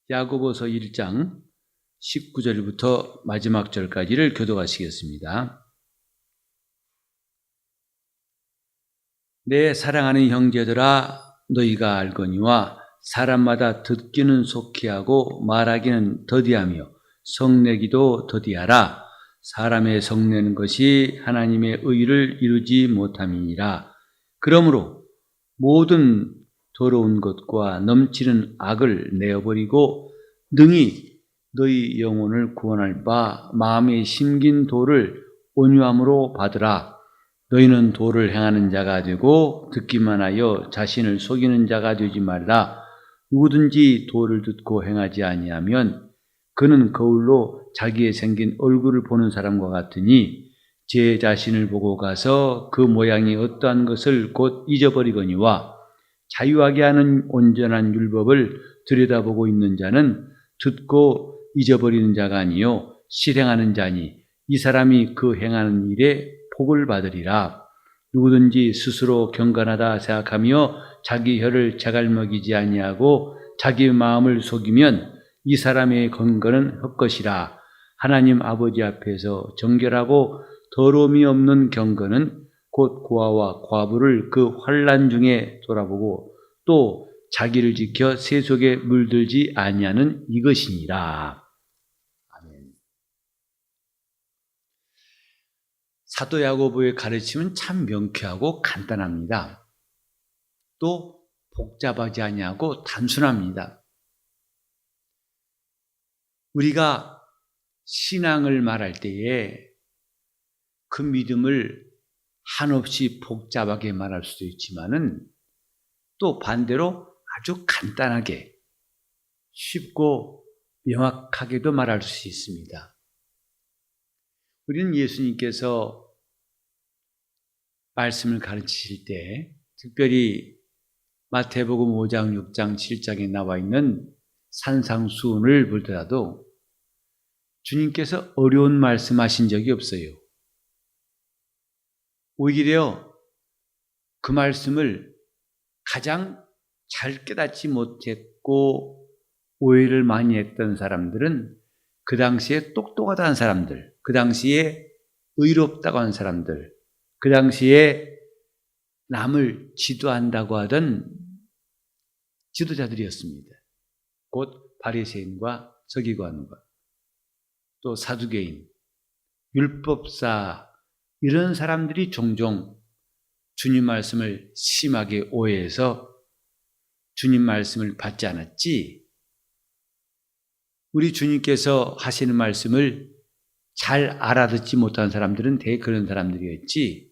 야고보서 1장 19절부터 마지막 절까지를 교독하시겠습니다. 내 사랑하는 형제들아, 너희가 알거니와 사람마다 듣기는 속히 하고 말하기는 더디하며 성내기도 더디하라. 사람의 성내는 것이 하나님의 의를 이루지 못함이니라. 그러므로 모든 더러운 것과 넘치는 악을 내어버리고 능히 너희 영혼을 구원할 바 마음에 심긴 도를 온유함으로 받으라. 너희는 도를 행하는 자가 되고 듣기만 하여 자신을 속이는 자가 되지 말라. 누구든지 도를 듣고 행하지 아니하면 그는 거울로 자기의 생긴 얼굴을 보는 사람과 같으니 제 자신을 보고 가서 그 모양이 어떠한 것을 곧 잊어버리거니와 자유하게 하는 온전한 율법을 들여다보고 있는 자는 듣고 잊어버리는 자가 아니요 실행하는 자니 이 사람이 그 행하는 일에 복을 받으리라. 누구든지 스스로 경건하다 생각하며 자기 혀를 제갈먹이지 아니하고 자기 마음을 속이면 이 사람의 경건은 헛것이라. 하나님 아버지 앞에서 정결하고 더러움이 없는 경건은 곧 고아와 과부를 그 환난 중에 돌아보고 또 자기를 지켜 세속에 물들지 아니하는 이것이니라. 아멘. 사도 야고보의 가르침은 참 명쾌하고 간단합니다. 또 복잡하지 아니하고 단순합니다. 우리가 신앙을 말할 때에 그 믿음을 한없이 복잡하게 말할 수도 있지만은 또 반대로 아주 간단하게 쉽고 명확하게도 말할 수 있습니다. 우리는 예수님께서 말씀을 가르치실 때 특별히 마태복음 5장, 6장, 7장에 나와 있는 산상수훈을 보더라도 주님께서 어려운 말씀하신 적이 없어요. 오히려 그 말씀을 가장 잘 깨닫지 못했고 오해를 많이 했던 사람들은 그 당시에 똑똑하다는 사람들, 그 당시에 의롭다고 하는 사람들, 그 당시에 남을 지도한다고 하던 지도자들이었습니다. 곧 바리새인과 서기관과 또 사두개인, 율법사 이런 사람들이 종종 주님 말씀을 심하게 오해해서 주님 말씀을 받지 않았지, 우리 주님께서 하시는 말씀을 잘 알아듣지 못한 사람들은 대개 그런 사람들이었지,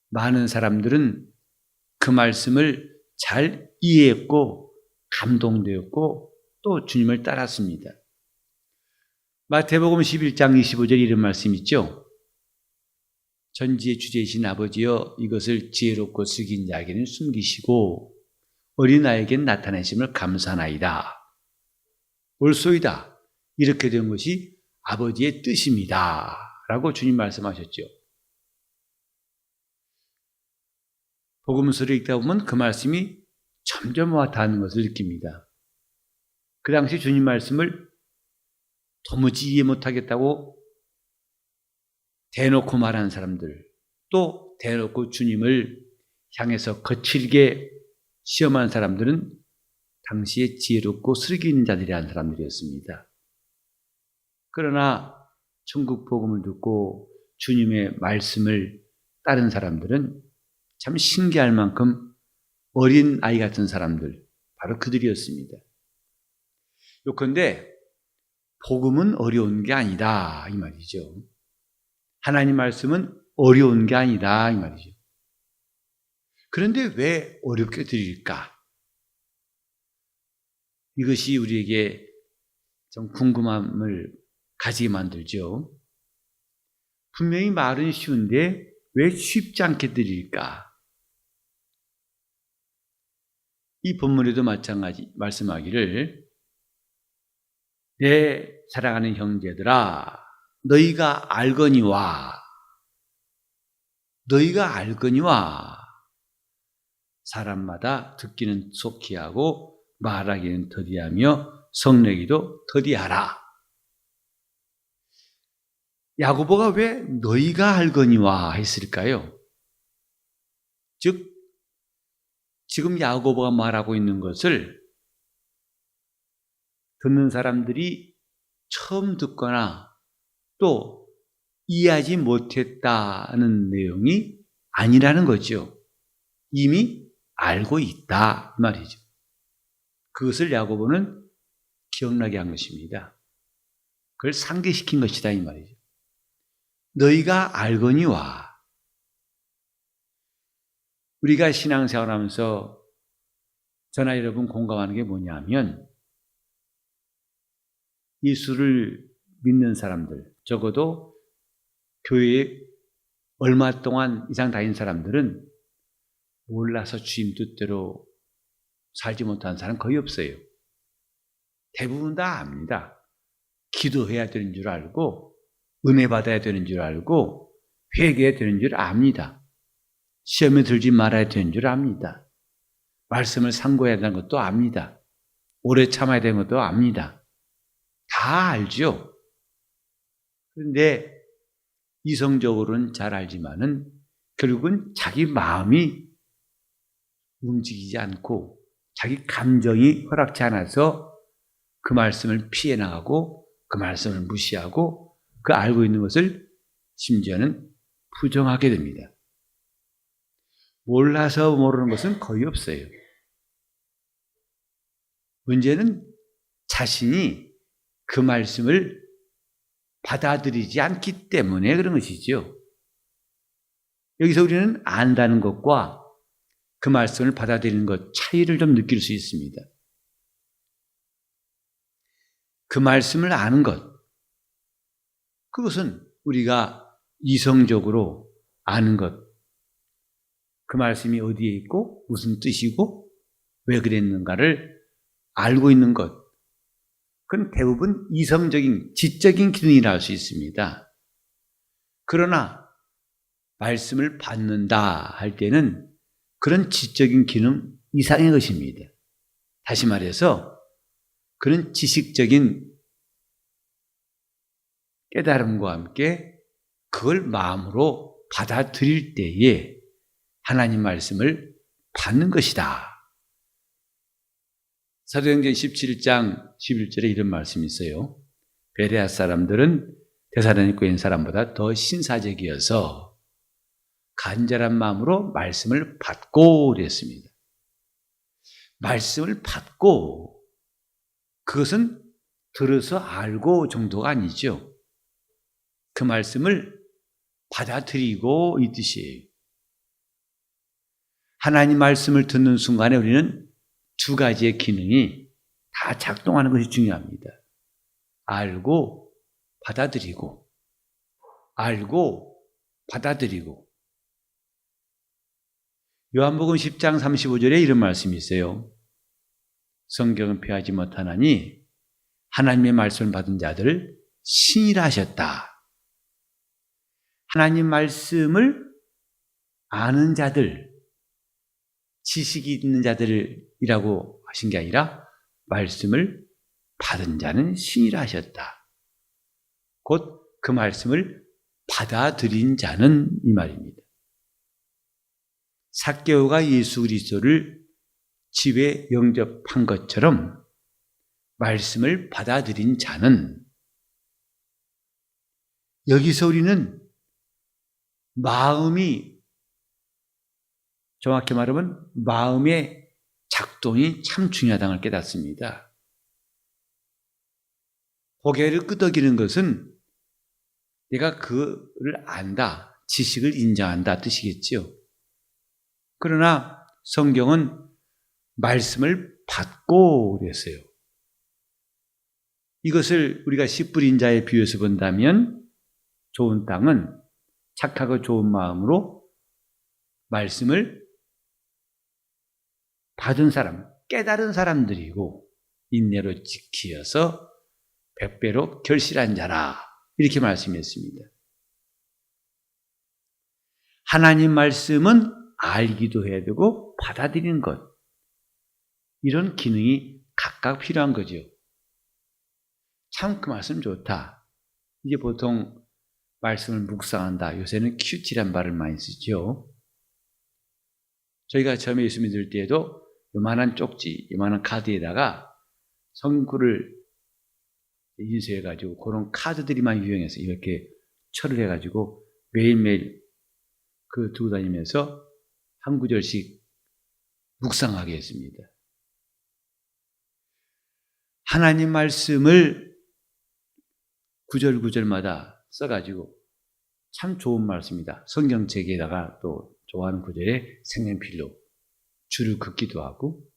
많은 사람들은 그 말씀을 잘 이해했고 감동되었고 또 주님을 따랐습니다. 마태복음 11장 25절 이런 말씀 있죠. 전지의 주제이신 아버지여 이것을 지혜롭고 슬긴 자에게는 숨기시고 어린아이에게는 나타내심을 감사하나이다. 옳소이다. 이렇게 된 것이 아버지의 뜻입니다. 라고 주님 말씀하셨죠. 복음서를 읽다 보면 그 말씀이 점점 와닿는 것을 느낍니다. 그 당시 주님 말씀을 도무지 이해 못하겠다고 대놓고 말하는 사람들, 또 대놓고 주님을 향해서 거칠게 시험한 사람들은 당시에 지혜롭고 슬기 있는 자들이라는 사람들이었습니다. 그러나 천국 복음을 듣고 주님의 말씀을 따른 사람들은 참 신기할 만큼 어린 아이 같은 사람들, 바로 그들이었습니다. 요컨대 복음은 어려운 게 아니다 이 말이죠. 하나님 말씀은 어려운 게 아니다 이 말이죠. 그런데 왜 어렵게 드릴까? 이것이 우리에게 좀 궁금함을 가지게 만들죠. 분명히 말은 쉬운데 왜 쉽지 않게 드릴까? 이 본문에도 마찬가지 말씀하기를 내 사랑하는 형제들아 너희가 알거니와 사람마다 듣기는 속히 하고 말하기는 더디하며 성내기도 더디하라. 야고보가 왜 너희가 알거니와 했을까요? 즉 지금 야고보가 말하고 있는 것을 듣는 사람들이 처음 듣거나 또 이해하지 못했다는 내용이 아니라는 거죠. 이미 알고 있다 말이죠. 그것을 야고보는 기억나게 한 것입니다. 그걸 상기시킨 것이다 이 말이죠. 너희가 알거니와. 우리가 신앙생활하면서 저나 여러분 공감하는 게 뭐냐면 예수를 믿는 사람들, 적어도 교회에 얼마 동안 이상 다닌 사람들은 몰라서 주님 뜻대로 살지 못하는 사람 거의 없어요. 대부분 다 압니다. 기도해야 되는 줄 알고 은혜 받아야 되는 줄 알고 회개해야 되는 줄 압니다. 시험에 들지 말아야 되는 줄 압니다. 말씀을 상고해야 되는 것도 압니다. 오래 참아야 되는 것도 압니다. 다 알죠. 그런데 이성적으로는 잘 알지만은 결국은 자기 마음이 움직이지 않고 자기 감정이 허락치 않아서 그 말씀을 피해 나가고 그 말씀을 무시하고 그 알고 있는 것을 심지어는 부정하게 됩니다. 몰라서 모르는 것은 거의 없어요. 문제는 자신이 그 말씀을 받아들이지 않기 때문에 그런 것이죠. 여기서 우리는 안다는 것과 그 말씀을 받아들이는 것 차이를 좀 느낄 수 있습니다. 그 말씀을 아는 것, 그것은 우리가 이성적으로 아는 것, 그 말씀이 어디에 있고 무슨 뜻이고 왜 그랬는가를 알고 있는 것, 그건 대부분 이성적인 지적인 기능이라 할 수 있습니다. 그러나 말씀을 받는다 할 때는 그런 지적인 기능 이상의 것입니다. 다시 말해서 그런 지식적인 깨달음과 함께 그걸 마음으로 받아들일 때에 하나님 말씀을 받는 것이다. 사도행전 17장 11절에 이런 말씀이 있어요. 베레아 사람들은 데살로니가 있는 사람보다 더 신사적이어서 간절한 마음으로 말씀을 받고 그랬습니다. 말씀을 받고 그것은 들어서 알고 정도가 아니죠. 그 말씀을 받아들이고 이 뜻이에요. 하나님 말씀을 듣는 순간에 우리는 두 가지의 기능이 다 작동하는 것이 중요합니다. 알고 받아들이고 알고 받아들이고. 요한복음 10장 35절에 이런 말씀이 있어요. 성경은 폐하지 못하나니 하나님의 말씀을 받은 자들을 신이라 하셨다. 하나님 말씀을 아는 자들, 지식이 있는 자들이라고 하신 게 아니라 말씀을 받은 자는 신이라 하셨다. 곧 그 말씀을 받아들인 자는 이 말입니다. 삭개오가 예수 그리스도를 집에 영접한 것처럼 말씀을 받아들인 자는, 여기서 우리는 마음이, 정확히 말하면 마음의 작동이 참 중요하다는 걸 깨닫습니다. 고개를 끄덕이는 것은 내가 그를 안다, 지식을 인정한다 뜻이겠지요. 그러나 성경은 말씀을 받고 그랬어요. 이것을 우리가 씨 뿌린 자에 비유해서 본다면 좋은 땅은 착하고 좋은 마음으로 말씀을 받은 사람, 깨달은 사람들이고 인내로 지키어서 100배로 결실한 자라, 이렇게 말씀했습니다. 하나님 말씀은 알기도 해야 되고 받아들이는 것, 이런 기능이 각각 필요한 거죠. 참 그 말씀 좋다. 이게 보통 말씀을 묵상한다. 요새는 큐티란 말을 많이 쓰죠. 저희가 처음에 예수 믿을 때에도 요만한 쪽지, 요만한 카드에다가 성구를 인쇄해가지고 그런 카드들이만 유행해서 이렇게 철을 해가지고 매일매일 그 두고 다니면서 한 구절씩 묵상하게 했습니다. 하나님 말씀을 구절구절마다 써가지고 참 좋은 말씀이다. 성경책에다가 또 좋아하는 구절에 색연필로 줄을 긋기도 하고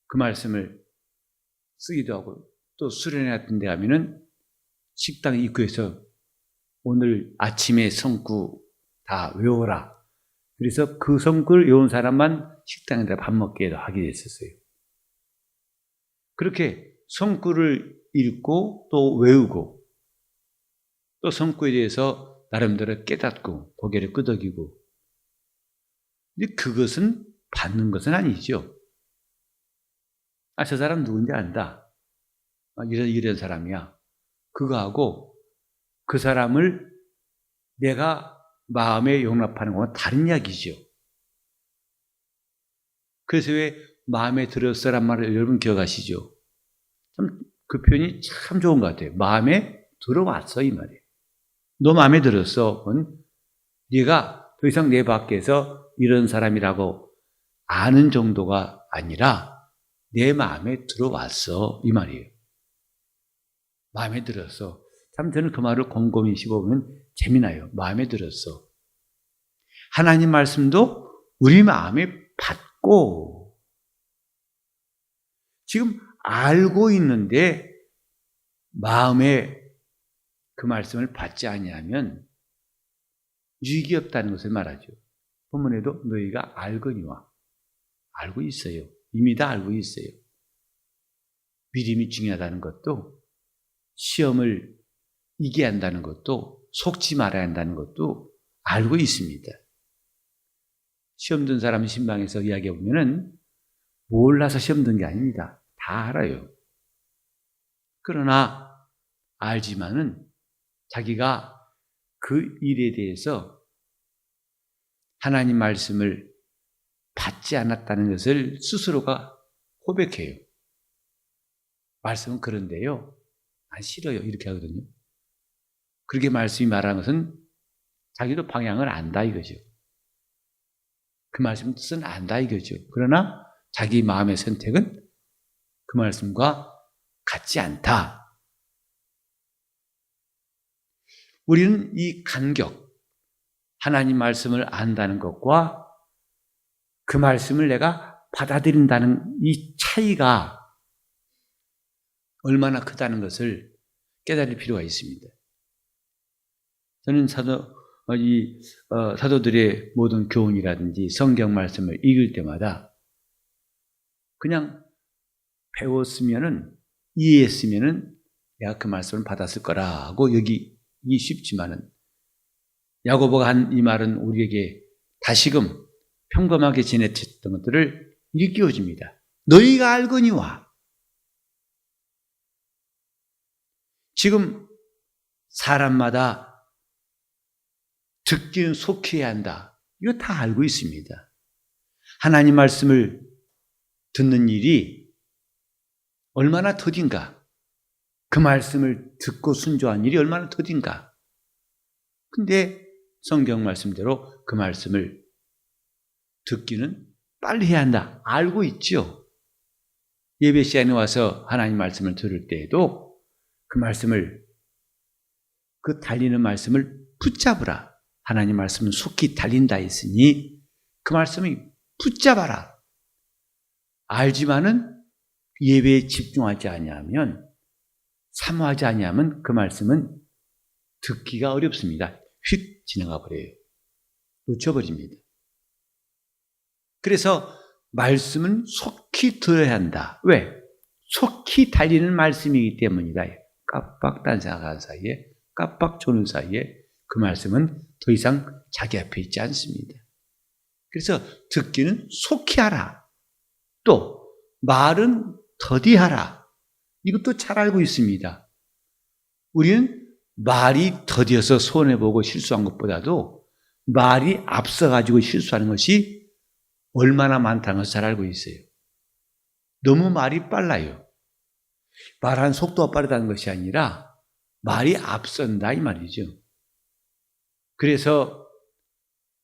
그 말씀을 쓰기도 하고 또 수련회 같은 데 가면은 식당 입구에서 오늘 아침에 성구 다 외워라. 그래서 그 성구를 외운 사람만 식당에다 밥 먹게 하게 됐었어요. 그렇게 성구를 읽고 또 외우고 또 성구에 대해서 나름대로 깨닫고 고개를 끄덕이고 근데 그것은 받는 것은 아니죠. 저 사람 누군지 안다. 이런 사람이야. 그거하고 그 사람을 내가 마음에 용납하는 건 다른 이야기죠. 그래서 왜 마음에 들었어란 말을 여러분 기억하시죠? 참 그 표현이 참 좋은 것 같아요. 마음에 들어왔어 이 말이에요. 너 마음에 들었어. 네가 더 이상 내 밖에서 이런 사람이라고 아는 정도가 아니라 내 마음에 들어왔어 이 말이에요. 마음에 들었어. 참 저는 그 말을 곰곰이 씹어보면 재미나요. 마음에 들었어. 하나님 말씀도 우리 마음에 받고 지금 알고 있는데 마음에 그 말씀을 받지 아니하면 유익이 없다는 것을 말하죠. 본문에도 너희가 알거니와 알고 있어요. 이미 다 알고 있어요. 믿음이 중요하다는 것도 시험을 이겨야 한다는 것도 속지 말아야 한다는 것도 알고 있습니다. 시험 든 사람 신방에서 이야기해 보면은 몰라서 시험 든 게 아닙니다. 다 알아요. 그러나 알지만은 자기가 그 일에 대해서 하나님 말씀을 받지 않았다는 것을 스스로가 고백해요. 말씀은 그런데요. 난 싫어요. 이렇게 하거든요. 그렇게 말씀이 말하는 것은 자기도 방향을 안다 이거죠. 그 말씀 뜻은 안다 이거죠. 그러나 자기 마음의 선택은 그 말씀과 같지 않다. 우리는 이 간격, 하나님 말씀을 안다는 것과 그 말씀을 내가 받아들인다는 이 차이가 얼마나 크다는 것을 깨달을 필요가 있습니다. 저는 사도들의 모든 교훈이라든지 성경 말씀을 읽을 때마다 그냥 배웠으면은 이해했으면은 내가 그 말씀을 받았을 거라고 여기기 쉽지만은 야고보가 한 이 말은 우리에게 다시금 평범하게 지냈던 것들을 일깨워줍니다. 너희가 알거니와 지금 사람마다 듣기는 속해야 한다. 이거 다 알고 있습니다. 하나님 말씀을 듣는 일이 얼마나 더딘가. 그 말씀을 듣고 순종한 일이 얼마나 더딘가. 근데 성경 말씀대로 그 말씀을 듣기는 빨리 해야 한다. 알고 있죠. 예배 시간에 와서 하나님 말씀을 들을 때에도 그 말씀을 그 달리는 말씀을 붙잡으라. 하나님 말씀은 속히 달린다 했으니 그 말씀을 붙잡아라. 알지만은 예배에 집중하지 아니하면 사모하지 아니하면 그 말씀은 듣기가 어렵습니다. 휙 지나가 버려요. 놓쳐버립니다. 그래서 말씀은 속히 들어야 한다. 왜? 속히 달리는 말씀이기 때문이다. 깜빡 딴생각하는 사이에 깜빡 조는 사이에 그 말씀은 더 이상 자기 앞에 있지 않습니다. 그래서 듣기는 속히 하라. 또 말은 더디하라. 이것도 잘 알고 있습니다. 우리는 말이 더디어서 손해보고 실수한 것보다도 말이 앞서가지고 실수하는 것이 얼마나 많다는 것을 잘 알고 있어요. 너무 말이 빨라요. 말하는 속도가 빠르다는 것이 아니라 말이 앞선다 이 말이죠. 그래서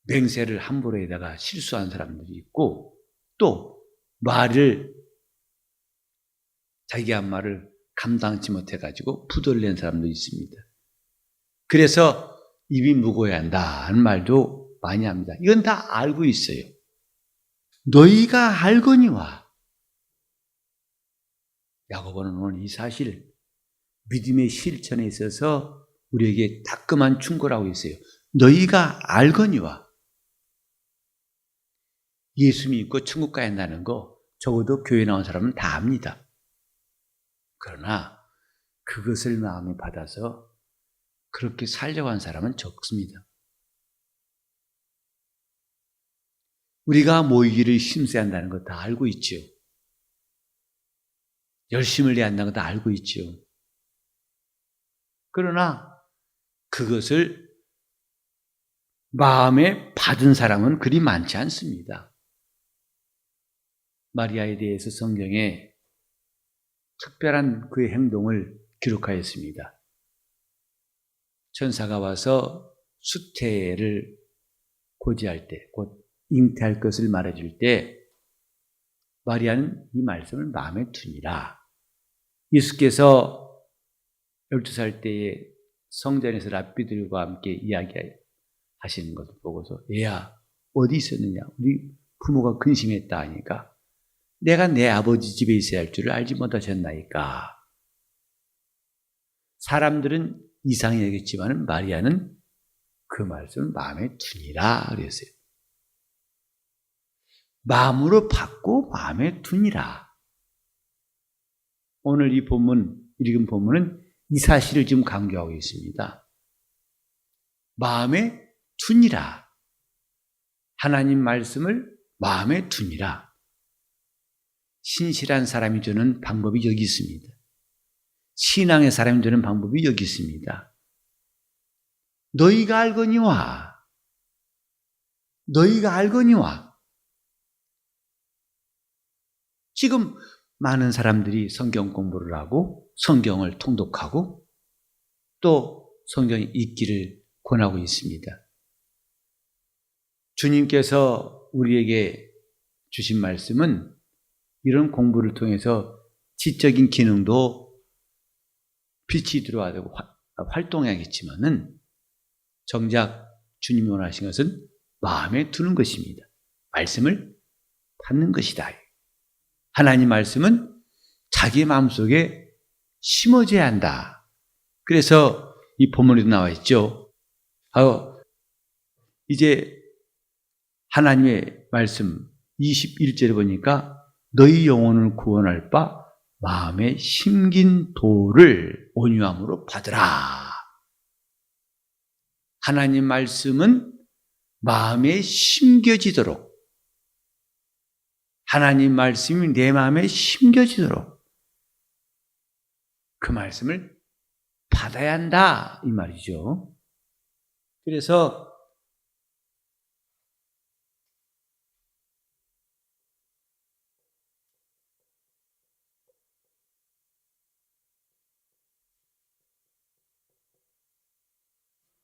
맹세를 함부로 해다가 실수한 사람들이 있고 또 말을 자기가 한 말을 감당치 못해가지고 부덜낸 사람도 있습니다. 그래서 입이 무거워야 한다는 말도 많이 합니다. 이건 다 알고 있어요. 너희가 알거니와 야고보는 오늘 이 사실 믿음의 실천에 있어서 우리에게 따끔한 충고를 하고 있어요. 너희가 알거니와 예수 믿고 천국 가야 한다는 거 적어도 교회 나온 사람은 다 압니다. 그러나 그것을 마음에 받아서 그렇게 살려고 한 사람은 적습니다. 우리가 모이기를 힘써야 한다는 거 다 알고 있죠. 열심을 내야 한다는 거 다 알고 있죠. 그러나 그것을 마음에 받은 사람은 그리 많지 않습니다. 마리아에 대해서 성경에 특별한 그의 행동을 기록하였습니다. 천사가 와서 수태를 고지할 때, 곧 잉태할 것을 말해줄 때 마리아는 이 말씀을 마음에 두니라. 예수께서 12살 때에 성전에서 랍비들과 함께 이야기하시는 것을 보고서 얘야 어디 있었느냐? 우리 부모가 근심했다 하니까 내가 내 아버지 집에 있어야 할 줄을 알지 못하셨나이까. 사람들은 이상히 여겼지만 마리아는 그 말씀을 마음에 두니라 그랬어요. 마음으로 받고 마음에 두니라. 오늘 이 본문, 읽은 본문은 이 사실을 지금 강조하고 있습니다. 마음에 두니라. 하나님 말씀을 마음에 두니라. 신실한 사람이 되는 방법이 여기 있습니다. 신앙의 사람이 되는 방법이 여기 있습니다. 너희가 알거니와 너희가 알거니와 지금 많은 사람들이 성경 공부를 하고 성경을 통독하고 또 성경 읽기를 권하고 있습니다. 주님께서 우리에게 주신 말씀은 이런 공부를 통해서 지적인 기능도 빛이 들어와야 되고 활동해야겠지만은 정작 주님이 원하신 것은 마음에 두는 것입니다. 말씀을 받는 것이다. 하나님 말씀은 자기 마음속에 심어져야 한다. 그래서 이 본문에도 나와 있죠. 이제 하나님의 말씀 21절에 보니까 너희 영혼을 구원할 바 마음에 심긴 도를 온유함으로 받으라. 하나님 말씀은 마음에 심겨지도록 하나님 말씀이 내 마음에 심겨지도록 그 말씀을 받아야 한다 이 말이죠. 그래서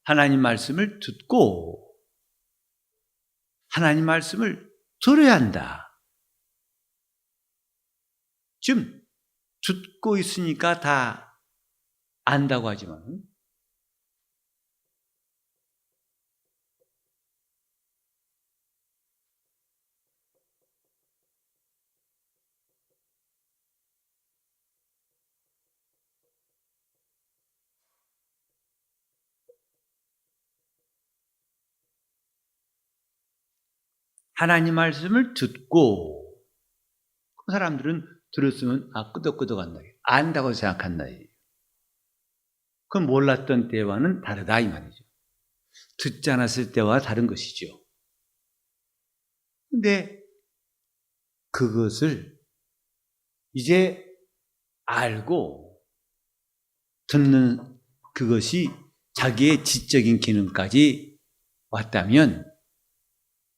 하나님 말씀을 듣고 하나님 말씀을 들어야 한다. 지금 듣고 있으니까 다 안다고 하지만 하나님 말씀을 듣고 그 사람들은 들었으면 끄덕끄덕한다. 안다고 생각한다. 그건 몰랐던 때와는 다르다 이 말이죠. 듣지 않았을 때와 다른 것이죠. 근데 그것을 이제 알고 듣는 그것이 자기의 지적인 기능까지 왔다면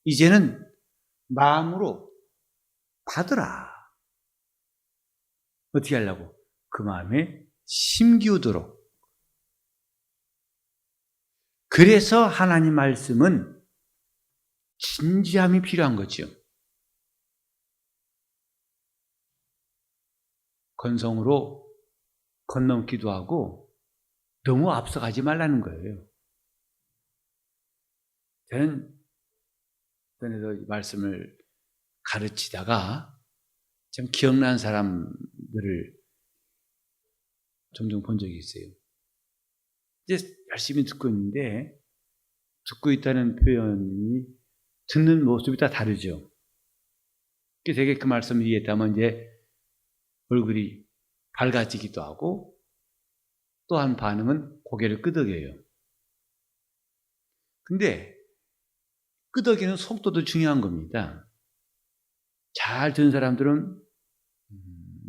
이제는 마음으로 받으라. 어떻게 하려고? 그 마음에 심기우도록. 그래서 하나님 말씀은 진지함이 필요한 거죠. 건성으로 건넘기도 하고 너무 앞서가지 말라는 거예요. 저는 전에도 말씀을 가르치다가 참 기억나는 사람들을 종종 본 적이 있어요. 이제 열심히 듣고 있는데 듣고 있다는 표현이 듣는 모습이 다 다르죠. 되게 그 말씀을 이해했다면 이제 얼굴이 밝아지기도 하고 또 한 반응은 고개를 끄덕여요. 근데 끄덕이는 속도도 중요한 겁니다. 잘 듣는 사람들은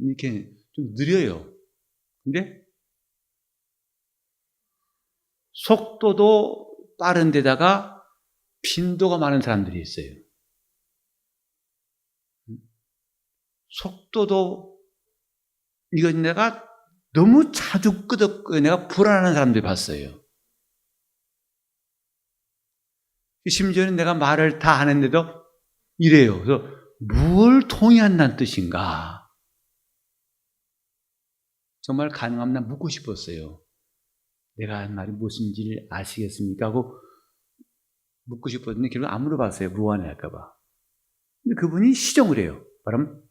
이렇게 좀 느려요. 근데 속도도 빠른 데다가 빈도가 많은 사람들이 있어요. 속도도 이건 내가 너무 자주 끄덕거려 내가 불안한 사람들 봤어요. 심지어는 내가 말을 다 하는데도 이래요. 그래서 뭘 동의한다는 뜻인가? 정말 가능하면 난 묻고 싶었어요. 내가 한 말이 무엇인지를 아시겠습니까? 하고 묻고 싶었는데 결국 안 물어봤어요. 무안해할까 봐. 근데 그분이 시정을 해요. 바람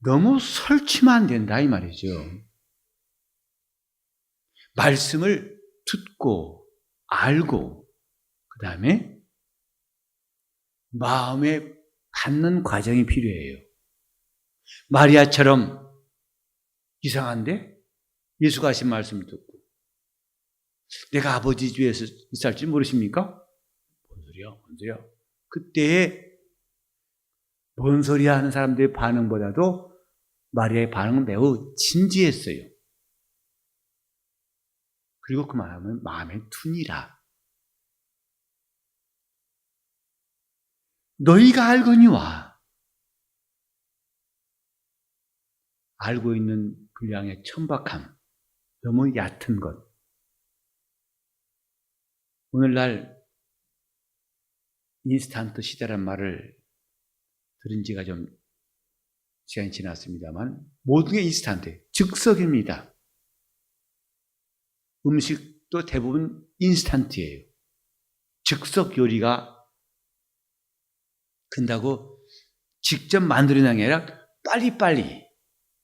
너무 설치면 안 된다 이 말이죠. 말씀을 듣고 알고 그 다음에 마음에 갖는 과정이 필요해요. 마리아처럼 이상한데 예수가 하신 말씀을 듣고 내가 아버지 집에서 있을지 모르십니까? 뭔 소리야? 그때의 뭔 소리야 하는 사람들의 반응보다도 마리아의 반응은 매우 진지했어요. 그리고 그 마음은 마음에 투니라. 너희가 알거니와 알고 있는 분량의 천박함, 너무 얕은 것. 오늘날 인스턴트 시대란 말을 들은 지가 좀 시간이 지났습니다만 모든 게 인스턴트, 즉석입니다. 음식도 대부분 인스턴트예요. 즉석 요리가 큰다고 직접 만들어내는 게 아니라 빨리빨리.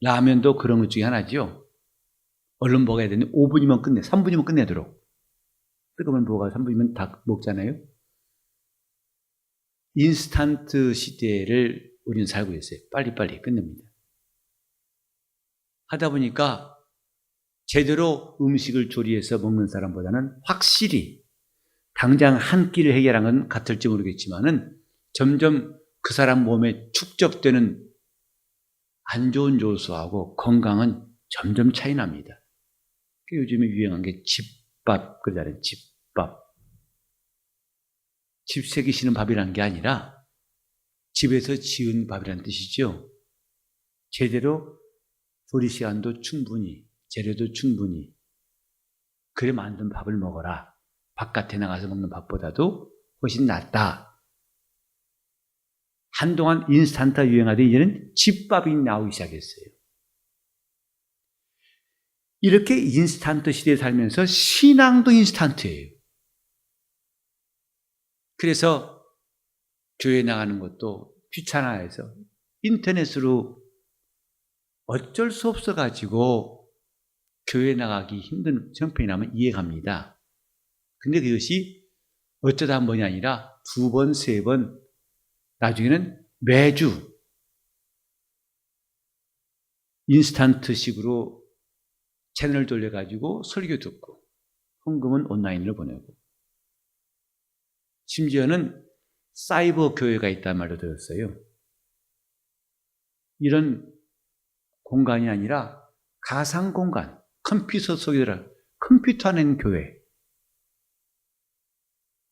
라면도 그런 것 중에 하나죠. 얼른 먹어야 되는데 5분이면 끝내, 3분이면 끝내도록. 뜨거운 뭐가 3분이면 다 먹잖아요. 인스턴트 시대를 우리는 살고 있어요. 빨리빨리 끝냅니다. 하다 보니까 제대로 음식을 조리해서 먹는 사람보다는 확실히 당장 한 끼를 해결한 건 같을지 모르겠지만은 점점 그 사람 몸에 축적되는 안 좋은 요소하고 건강은 점점 차이 납니다. 요즘에 유행한 게 집밥, 그러잖아요. 집밥. 집 새기시는 밥이라는 게 아니라 집에서 지은 밥이라는 뜻이죠. 제대로 조리 시간도 충분히, 재료도 충분히 그래 만든 밥을 먹어라. 바깥에 나가서 먹는 밥보다도 훨씬 낫다. 한동안 인스턴트가 유행하더니 이제는 집밥이 나오기 시작했어요. 이렇게 인스턴트 시대에 살면서 신앙도 인스턴트예요. 그래서 교회 나가는 것도 귀찮아해서 인터넷으로 어쩔 수 없어가지고 교회 나가기 힘든 형편이 나면 이해갑니다. 근데 그것이 어쩌다 한 번이 아니라 2번, 3번, 나중에는 매주 인스턴트식으로 채널을 돌려가지고 설교 듣고 헌금은 온라인으로 보내고 심지어는 사이버 교회가 있다는 말도 들었어요. 이런 공간이 아니라 가상 공간, 컴퓨터 속에 들어 컴퓨터 안에 교회.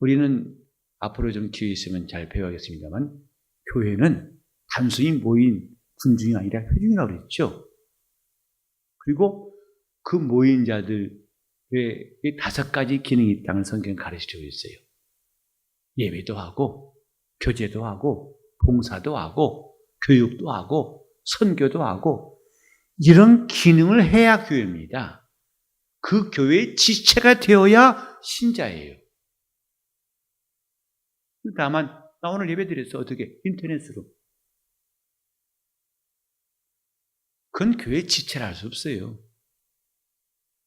우리는 앞으로 좀 기회 있으면 잘 배워야겠습니다만 교회는 단순히 모인 군중이 아니라 회중이라고 그랬죠. 그리고 그 모인 자들의 5가지 기능이 있다는 성경은 가르쳐주고 있어요. 예배도 하고 교제도 하고 봉사도 하고 교육도 하고 선교도 하고 이런 기능을 해야 교회입니다. 그 교회의 지체가 되어야 신자예요. 다만 나 오늘 예배 드렸어. 어떻게? 인터넷으로. 그건 교회의 지체를 할 수 없어요.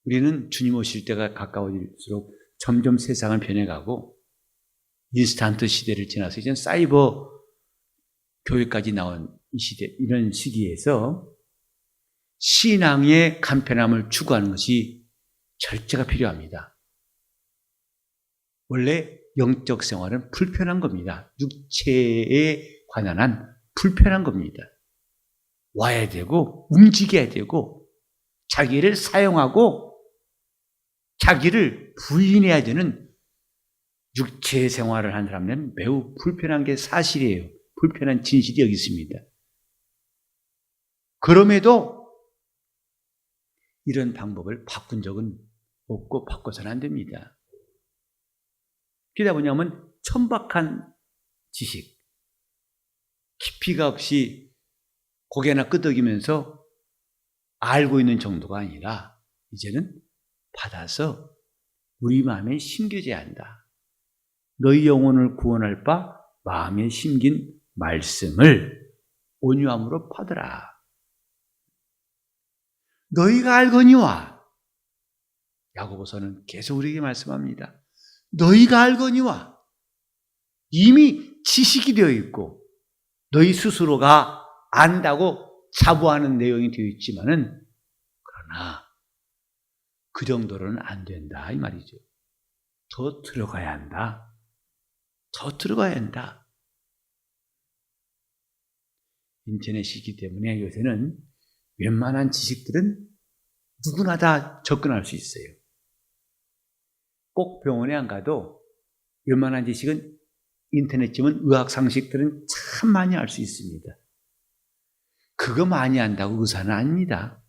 우리는 주님 오실 때가 가까워질수록 점점 세상은 변해가고 인스턴트 시대를 지나서 이제 사이버 교회까지 나온 이 시대, 이런 시기에서 신앙의 간편함을 추구하는 것이 절제가 필요합니다. 원래 영적 생활은 불편한 겁니다. 육체에 관한 불편한 겁니다. 와야 되고 움직여야 되고 자기를 사용하고 자기를 부인해야 되는 육체 생활을 한 사람은 매우 불편한 게 사실이에요. 불편한 진실이 여기 있습니다. 그럼에도 이런 방법을 바꾼 적은 없고 바꿔서는 안 됩니다. 그러다 보냐면 천박한 지식, 깊이가 없이 고개나 끄덕이면서 알고 있는 정도가 아니라 이제는 받아서 우리 마음에 심겨져야 한다. 너희 영혼을 구원할 바 마음에 심긴 말씀을 온유함으로 받으라. 너희가 알거니와 야고보서는 계속 우리에게 말씀합니다. 너희가 알거니와 이미 지식이 되어 있고 너희 스스로가 안다고 자부하는 내용이 되어 있지만은 그러나 그 정도로는 안 된다 이 말이죠. 더 들어가야 한다. 더 들어가야 한다. 인터넷이기 때문에 요새는 웬만한 지식들은 누구나 다 접근할 수 있어요. 꼭 병원에 안 가도 웬만한 지식은 인터넷쯤은 의학 상식들은 참 많이 알 수 있습니다. 그거 많이 안다고 의사는 아닙니다.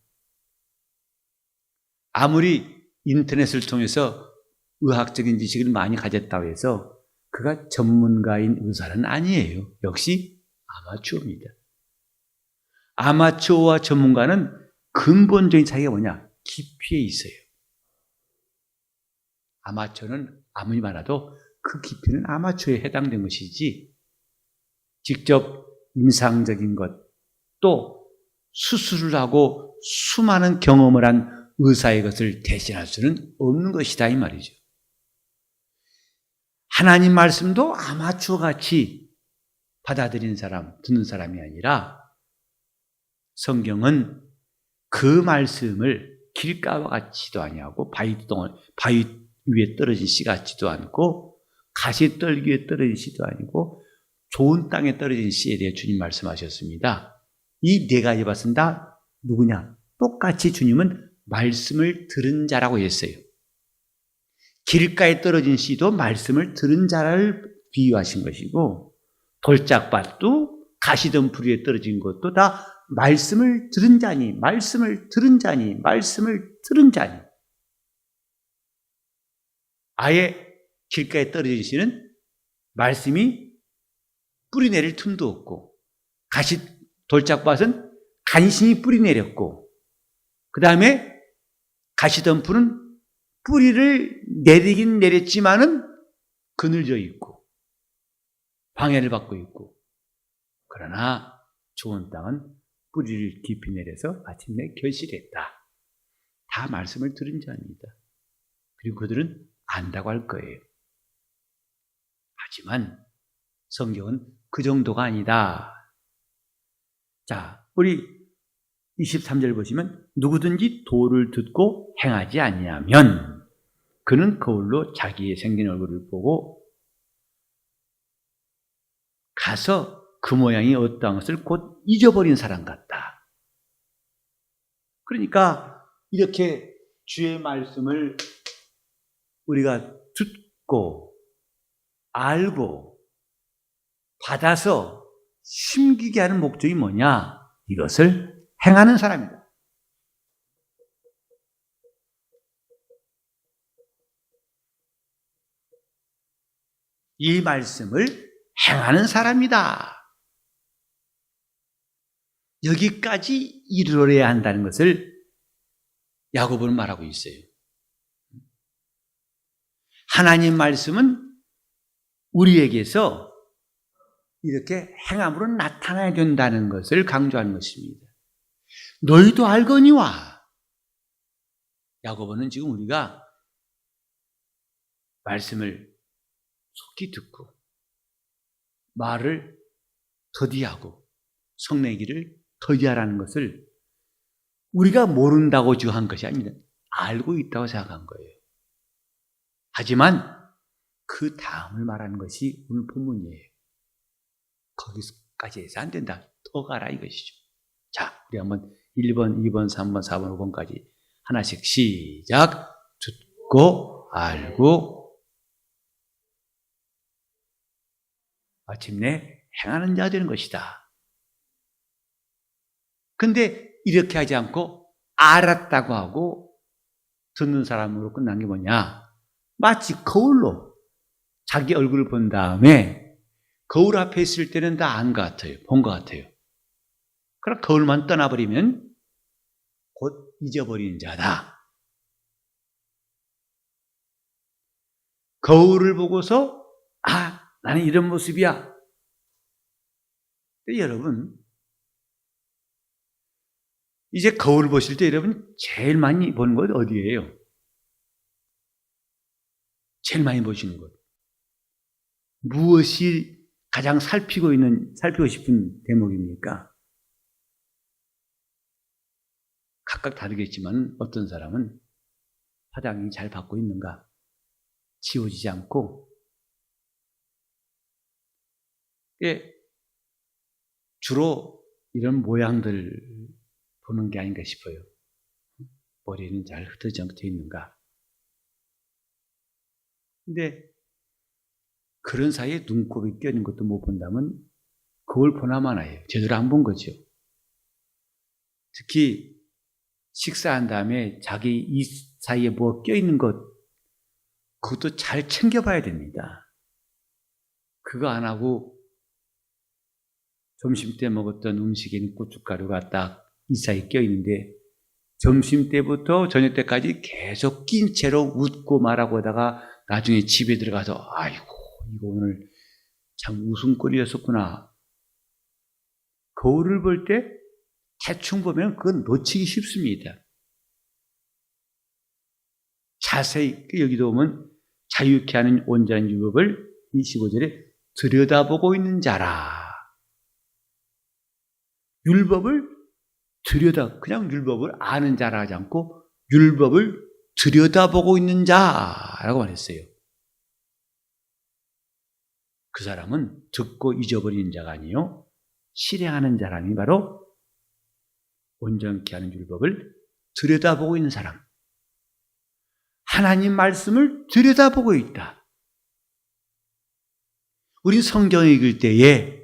아무리 인터넷을 통해서 의학적인 지식을 많이 가졌다고 해서 그가 전문가인 의사는 아니에요. 역시 아마추어입니다. 아마추어와 전문가는 근본적인 차이가 뭐냐? 깊이에 있어요. 아마추어는 아무리 많아도 그 깊이는 아마추어에 해당된 것이지 직접 임상적인 것 또 수술을 하고 수많은 경험을 한 의사의 것을 대신할 수는 없는 것이다 이 말이죠. 하나님 말씀도 아마추어같이 받아들이는 사람, 듣는 사람이 아니라 성경은 그 말씀을 길가와 같지도 아니하고 바위 위에 떨어진 씨 같지도 않고 가시떨기에 떨어진 씨도 아니고 좋은 땅에 떨어진 씨에 대해 주님 말씀하셨습니다. 이 4가지 것은 다 누구냐? 똑같이 주님은 말씀을 들은 자라고 했어요. 길가에 떨어진 씨도 말씀을 들은 자를 비유하신 것이고 돌짝밭도 가시덤불 위에 떨어진 것도 다 말씀을 들은 자니 말씀을 들은 자니 말씀을 들은 자니 아예 길가에 떨어진 씨는 말씀이 뿌리 내릴 틈도 없고 돌짝밭은 간신히 뿌리 내렸고 그 다음에 가시덤불은 뿌리를 내리긴 내렸지만은 그늘져 있고 방해를 받고 있고 그러나 좋은 땅은 뿌리를 깊이 내려서 마침내 결실했다. 다 말씀을 들은 자입니다. 그리고 그들은 안다고 할 거예요. 하지만 성경은 그 정도가 아니다. 자, 우리 23절 보시면 누구든지 도를 듣고 행하지 아니하면 그는 거울로 자기의 생긴 얼굴을 보고 가서 그 모양이 어떠한 것을 곧 잊어버린 사람 같다. 그러니까 이렇게 주의 말씀을 우리가 듣고 알고 받아서 심기게 하는 목적이 뭐냐? 이것을 행하는 사람이다. 이 말씀을 행하는 사람이다. 여기까지 이르러야 한다는 것을 야고보는 말하고 있어요. 하나님 말씀은 우리에게서 이렇게 행함으로 나타나야 된다는 것을 강조하는 것입니다. 너희도 알거니와. 야고보는 지금 우리가 말씀을 속히 듣고 말을 더디하고 성내기를 더디하라는 것을 우리가 모른다고 지금 한 것이 아닙니다. 알고 있다고 생각한 거예요. 하지만 그 다음을 말하는 것이 오늘 본문이에요. 거기까지 해서 안 된다. 더 가라 이것이죠. 자, 우리 한번 1번, 2번, 3번, 4번, 5번까지 하나씩 시작. 듣고 알고 마침내 행하는 자 되는 것이다. 근데 이렇게 하지 않고 알았다고 하고 듣는 사람으로 끝난 게 뭐냐? 마치 거울로 자기 얼굴을 본 다음에 거울 앞에 있을 때는 다 안 것 같아요. 본 것 같아요. 그럼 거울만 떠나버리면 곧 잊어버리는 자다. 거울을 보고서 나는 이런 모습이야. 여러분 이제 거울 보실 때 여러분 제일 많이 보는 것 어디예요? 제일 많이 보시는 것. 무엇이 가장 살피고 싶은 대목입니까? 각각 다르겠지만 어떤 사람은 화장이 잘 받고 있는가? 지워지지 않고 주로 이런 모양들 보는 게 아닌가 싶어요. 머리는 잘 흩어져 있는가? 근데 그런 사이에 눈곱이 껴있는 것도 못 본다면 그걸 보나 마나요. 제대로 안 본 거죠. 특히 식사한 다음에 자기 이 사이에 뭐 껴있는 것 그것도 잘 챙겨봐야 됩니다. 그거 안 하고 점심 때 먹었던 음식에는 고춧가루가 딱 이 사이에 껴있는데 점심 때부터 저녁 때까지 계속 낀 채로 웃고 말하고 하다가 나중에 집에 들어가서 아이고 이거 오늘 참 웃음거리였었구나. 거울을 볼 때 대충 보면 그건 놓치기 쉽습니다. 자세히 여기도 보면 자유케 하는 온전한 율법을 25절에 들여다보고 있는 자라. 율법을 그냥 율법을 아는 자라 하지 않고 율법을 들여다보고 있는 자라고 말했어요. 그 사람은 듣고 잊어버리는 자가 아니요 실행하는 사람이 바로 온전케 하는 율법을 들여다보고 있는 사람. 하나님 말씀을 들여다보고 있다. 우리 성경 읽을 때에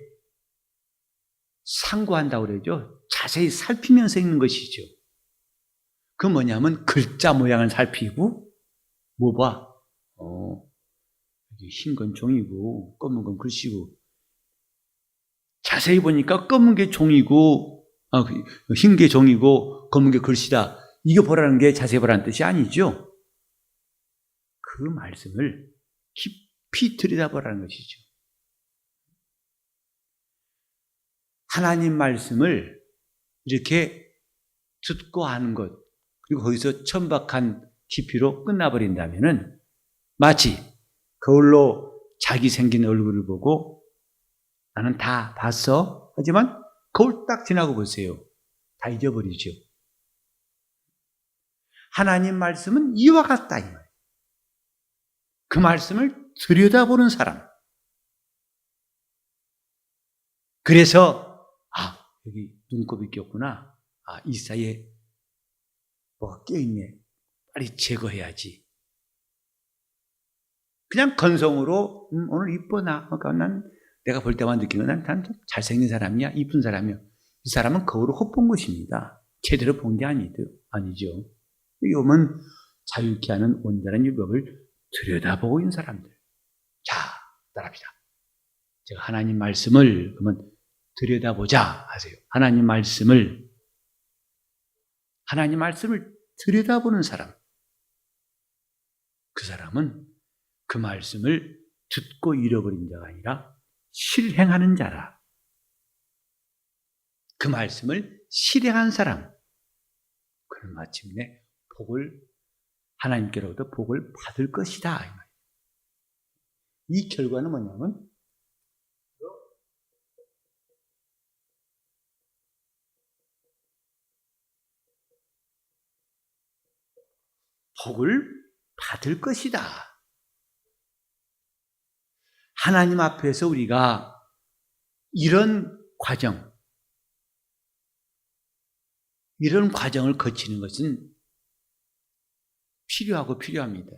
상고한다고 그러죠. 자세히 살피면서 읽는 것이죠. 그 뭐냐면 글자 모양을 살피고 뭐 봐? 흰 건 종이고 검은 건 글씨고 자세히 보니까 검은 게 종이고 흰 게 종이고 검은 게 글씨다. 이거 보라는 게 자세히 보라는 뜻이 아니죠. 그 말씀을 깊이 들여다보라는 것이죠. 하나님 말씀을 이렇게 듣고 하는 것 그리고 거기서 천박한 깊이로 끝나버린다면은 마치 거울로 자기 생긴 얼굴을 보고 나는 다 봤어. 하지만 거울 딱 지나고 보세요. 다 잊어버리죠. 하나님 말씀은 이와 같다 이 말이에요. 그 말씀을 들여다보는 사람. 그래서 여기 눈곱이 꼈구나. 이 사이에 뭐가 껴있네. 빨리 제거해야지. 그냥 건성으로 오늘 이쁘나. 그러니까 난 내가 볼 때만 느끼는 난 잘생긴 사람이야. 이쁜 사람이야. 이 사람은 거울을 헛본 것입니다. 제대로 본 게 아니죠. 이거는 자유케 하는 온전한 율법을 들여다보고 있는 사람들. 자, 따라합시다. 제가 하나님 말씀을 그러면 들여다보자 하세요. 하나님 말씀을 들여다보는 사람. 그 사람은 그 말씀을 듣고 잃어버린 자가 아니라 실행하는 자라. 그 말씀을 실행한 사람. 그는 마침내 하나님께로부터 복을 받을 것이다. 이 결과는 뭐냐면 복을 받을 것이다. 하나님 앞에서 우리가 이런 과정을 거치는 것은 필요합니다.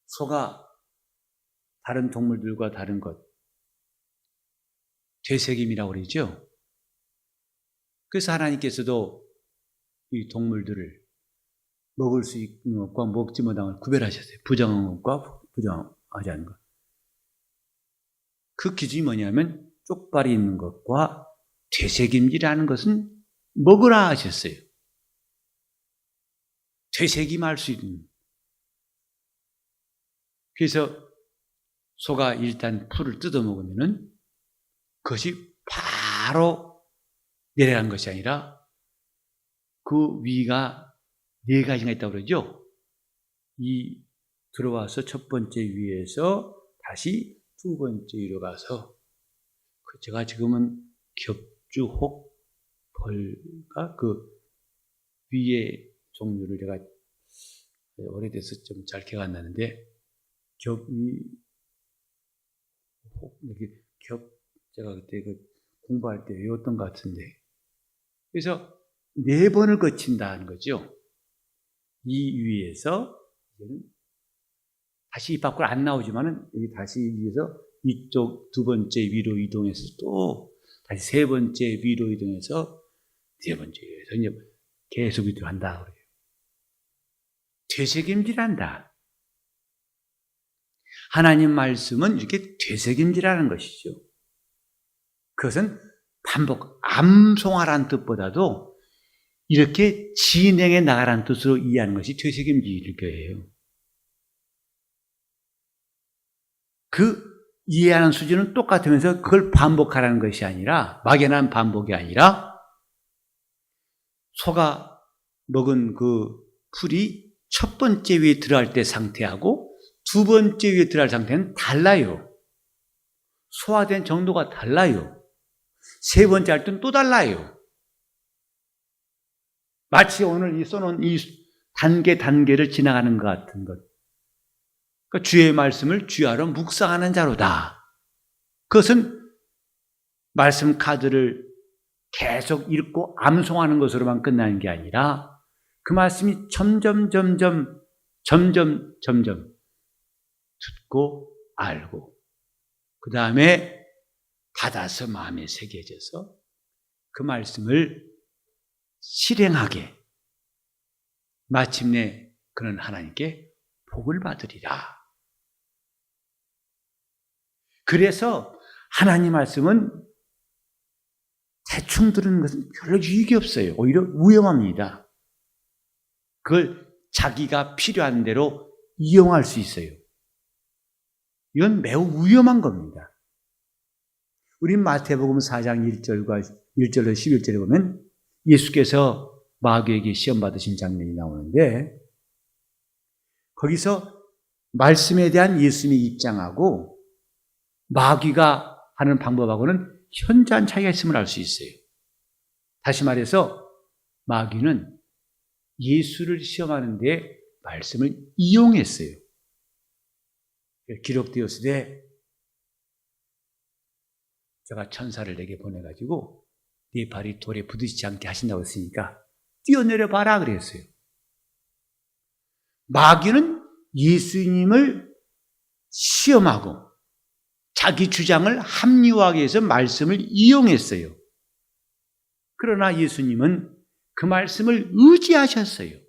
소가 다른 동물들과 다른 것, 되새김이라고 그러죠. 그래서 하나님께서도 이 동물들을 먹을 수 있는 것과 먹지 못한 걸 구별하셨어요. 부정한 것과 부정하지 않은 것. 그 기준이 뭐냐면 쪽발이 있는 것과 되새김질하는 것은 먹으라 하셨어요. 되새김할 수 있는. 그래서 소가 일단 풀을 뜯어 먹으면은 그것이 바로 내려간 것이 아니라 그 위가 4가지가 있다고 그러죠. 들어와서 첫 번째 위에서 다시 2번째 위로 가서 제가 지금은 겹주혹 벌가 그 위의 종류를 제가 오래돼서 좀 잘 기억 안 나는데 제가 그때 공부할 때 외웠던 것 같은데 그래서 4번을 거친다는 거죠. 이 위에서 다시 이 밖으로 안 나오지만은 여기 다시 위에서 이쪽 2번째 위로 이동해서 또 다시 3번째 위로 이동해서 4번째 위에서 이제 계속 이동한다 그래요. 되새김질한다. 하나님 말씀은 이렇게 되새김질하는 것이죠. 그것은 암송하라는 뜻보다도 이렇게 진행해 나가라는 뜻으로 이해하는 것이 되새김질일 거예요. 그 이해하는 수준은 똑같으면서 그걸 반복하라는 것이 아니라 막연한 반복이 아니라 소가 먹은 그 풀이 첫 번째 위에 들어갈 때 상태하고 2번째 위에 들어갈 상태는 달라요. 소화된 정도가 달라요. 3번째 할 때는 또 달라요. 마치 오늘 써놓은 이 단계를 지나가는 것 같은 것. 그러니까 주의 말씀을 주야로 묵상하는 자로다. 그것은 말씀 카드를 계속 읽고 암송하는 것으로만 끝나는 게 아니라 그 말씀이 점점 듣고 알고 그 다음에 받아서 마음에 새겨져서 그 말씀을 실행하게 마침내 그는 하나님께 복을 받으리라. 그래서 하나님 말씀은 대충 들은 것은 별로 유익이 없어요. 오히려 위험합니다. 그걸 자기가 필요한 대로 이용할 수 있어요. 이건 매우 위험한 겁니다. 우리 마태복음 4장 1절로 11절에 보면 예수께서 마귀에게 시험 받으신 장면이 나오는데 거기서 말씀에 대한 예수님의 입장하고 마귀가 하는 방법하고는 현저한 차이가 있음을 알 수 있어요. 다시 말해서 마귀는 예수를 시험하는 데 말씀을 이용했어요. 기록되었을 때 제가 천사를 내게 보내가지고 네 발이 돌에 부딪히지 않게 하신다고 했으니까 뛰어내려 봐라 그랬어요. 마귀는 예수님을 시험하고 자기 주장을 합리화하기 위해서 말씀을 이용했어요. 그러나 예수님은 그 말씀을 의지하셨어요.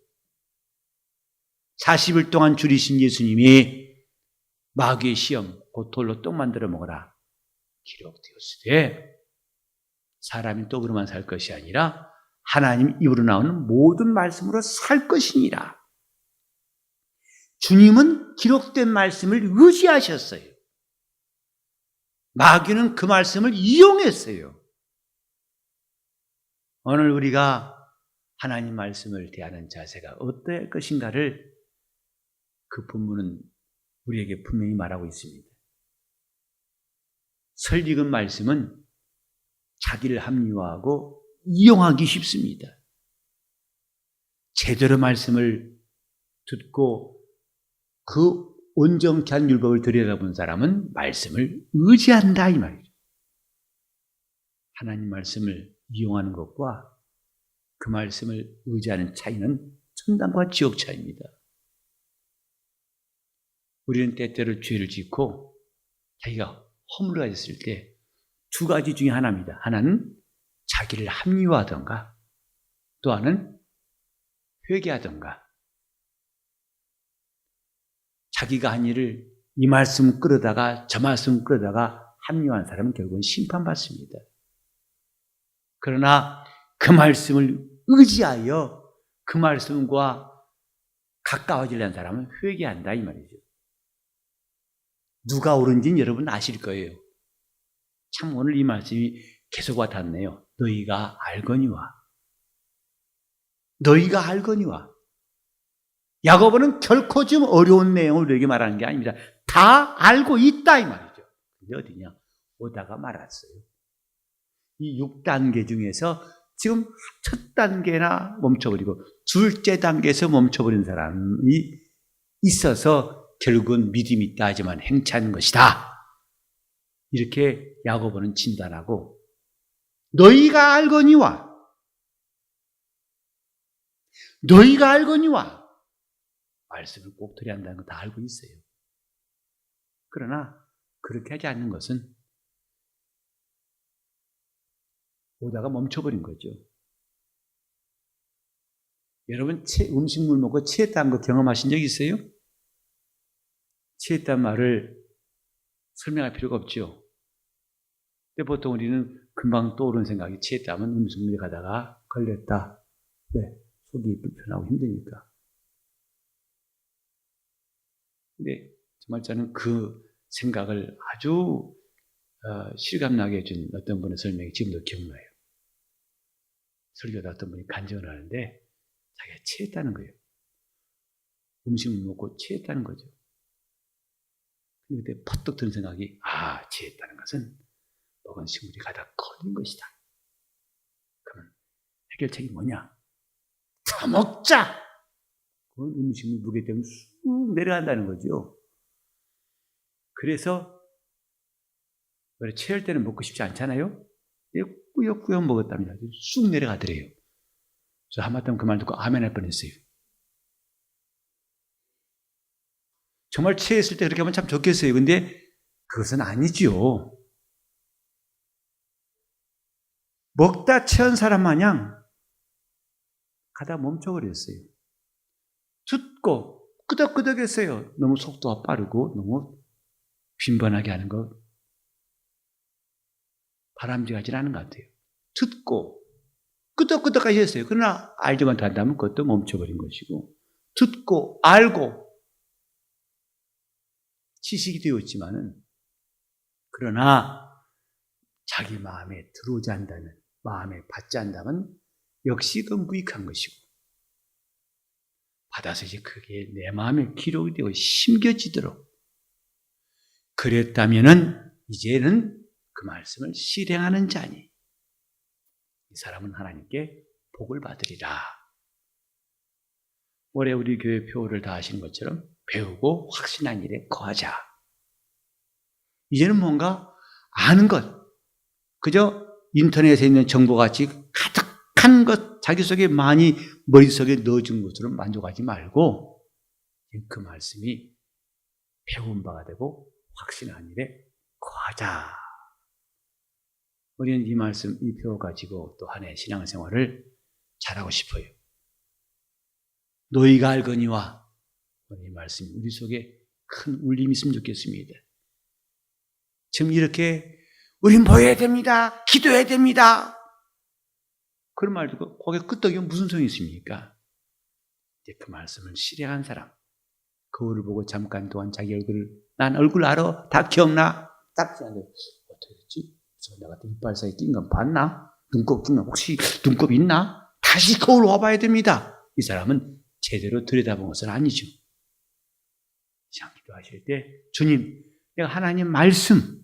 40일 동안 줄이신 예수님이 마귀의 시험, 곧 돌로 떡 만들어 먹어라 기록되었으되 사람이 떡으로만 살 것이 아니라 하나님 입으로 나오는 모든 말씀으로 살 것이니라. 주님은 기록된 말씀을 의지하셨어요. 마귀는 그 말씀을 이용했어요. 오늘 우리가 하나님 말씀을 대하는 자세가 어떠할 것인가를 그 본문은 우리에게 분명히 말하고 있습니다. 설익은 말씀은 자기를 합리화하고 이용하기 쉽습니다. 제대로 말씀을 듣고 그 온전케 한 율법을 들여다본 사람은 말씀을 의지한다 이 말이죠. 하나님 말씀을 이용하는 것과 그 말씀을 의지하는 차이는 천당과 지옥 차이입니다. 우리는 때때로 죄를 짓고 자기가 허물을 가졌을 때 두 가지 중에 하나입니다. 하나는 자기를 합리화하던가 또 하나는 회개하던가. 자기가 한 일을 이 말씀 끌어다가 저 말씀 끌어다가 합리화한 사람은 결국은 심판받습니다. 그러나 그 말씀을 의지하여 그 말씀과 가까워지려는 사람은 회개한다 이 말이죠. 누가 옳은지는 여러분 아실 거예요. 참 오늘 이 말씀이 계속 와닿네요. 너희가 알거니와. 너희가 알거니와. 야고보는 결코 좀 어려운 내용을 우리에게 말하는 게 아닙니다. 다 알고 있다 이 말이죠. 근데 어디냐? 오다가 말았어요. 이 6단계 중에서 지금 첫 단계나 멈춰버리고 둘째 단계에서 멈춰버린 사람이 있어서 결국은 믿음이 있다 하지만 행차하는 것이다. 이렇게 야고보는 진단하고 너희가 알거니와 너희가 알거니와 말씀을 꼭 들어야 한다는 거 다 알고 있어요. 그러나 그렇게 하지 않는 것은 오다가 멈춰버린 거죠. 여러분 음식물 먹고 취했다는 거 경험하신 적 있어요? 취했다는 말을 설명할 필요가 없죠. 근데 보통 우리는 금방 떠오르는 생각이 취했다면 음식물에 가다가 걸렸다. 왜? 속이 불편하고 힘드니까. 근데 정말 저는 그 생각을 아주 실감나게 해준 어떤 분의 설명이 지금도 기억나요. 설교다 어떤 분이 간증을 하는데 자기가 취했다는 거예요. 음식을 먹고 취했다는 거죠. 그때 퍼뜩 든 생각이 취했다는 것은 먹은 식물이 가다 걸린 것이다. 그러면 해결책이 뭐냐? 다 먹자! 그 음식물 무게 때문에 쑥 내려간다는 거죠. 그래서 원래 체할 때는 먹고 싶지 않잖아요. 꾸역꾸역 먹었답니다. 쑥 내려가더래요. 저 한마디면 그 말 듣고 아멘 할 뻔했어요. 정말 체했을 때 그렇게 하면 참 좋겠어요. 근데 그것은 아니지요. 먹다 체한 사람 마냥 가다 멈춰버렸어요. 듣고 끄덕끄덕했어요. 너무 속도가 빠르고 너무 빈번하게 하는 거 바람직하지 않은 것 같아요. 듣고 끄덕끄덕까지 했어요. 그러나 알지 못한다면 그것도 멈춰버린 것이고 듣고 알고 지식이 되었지만은 그러나 자기 마음에 들어오지 않는다면 마음에 받지 않는다면 역시 그 무익한 것이고 받아서 이제 그게 내 마음에 기록이 되고 심겨지도록 그랬다면은 이제는 그 말씀을 실행하는 자니 이 사람은 하나님께 복을 받으리라. 올해 우리 교회 표를 다 하신 것처럼 배우고 확신한 일에 거하자. 이제는 뭔가 아는 것, 그저 인터넷에 있는 정보같이 가득한 것 자기 속에 많이 머릿속에 넣어준 것으로 만족하지 말고 그 말씀이 배운 바가 되고 확신한 일에 거하자. 우리는 이 말씀, 이 표 가지고 또 한 해 신앙생활을 잘하고 싶어요. 너희가 알거니와 이 말씀이 우리 속에 큰 울림이 있으면 좋겠습니다. 지금 이렇게 우린 보여야 됩니다. 기도해야 됩니다. 그런 말 듣고 거기에 끄떡이면 무슨 소용이 있습니까? 이제 그 말씀을 실행한 사람, 거울을 보고 잠깐 동안 자기 얼굴을, 난 얼굴 알아? 다 기억나? 딱 생각해. 어떻게 됐지? 내가 이빨 사이에 낀 건 봤나? 눈곱 낀 건 혹시 눈곱 있나? 다시 거울 와봐야 됩니다. 이 사람은 제대로 들여다본 것은 아니죠. 시간 기도하실 때 주님, 내가 하나님 말씀,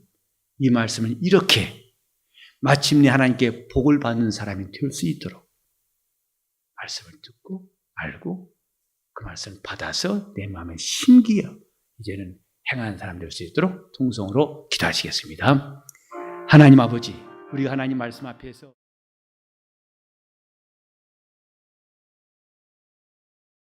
이 말씀은 이렇게 마침내 하나님께 복을 받는 사람이 될 수 있도록 말씀을 듣고 알고 그 말씀을 받아서 내 마음에 심기어 이제는 행하는 사람 될 수 있도록 통성으로 기도하시겠습니다. 하나님 아버지, 우리가 하나님 말씀 앞에서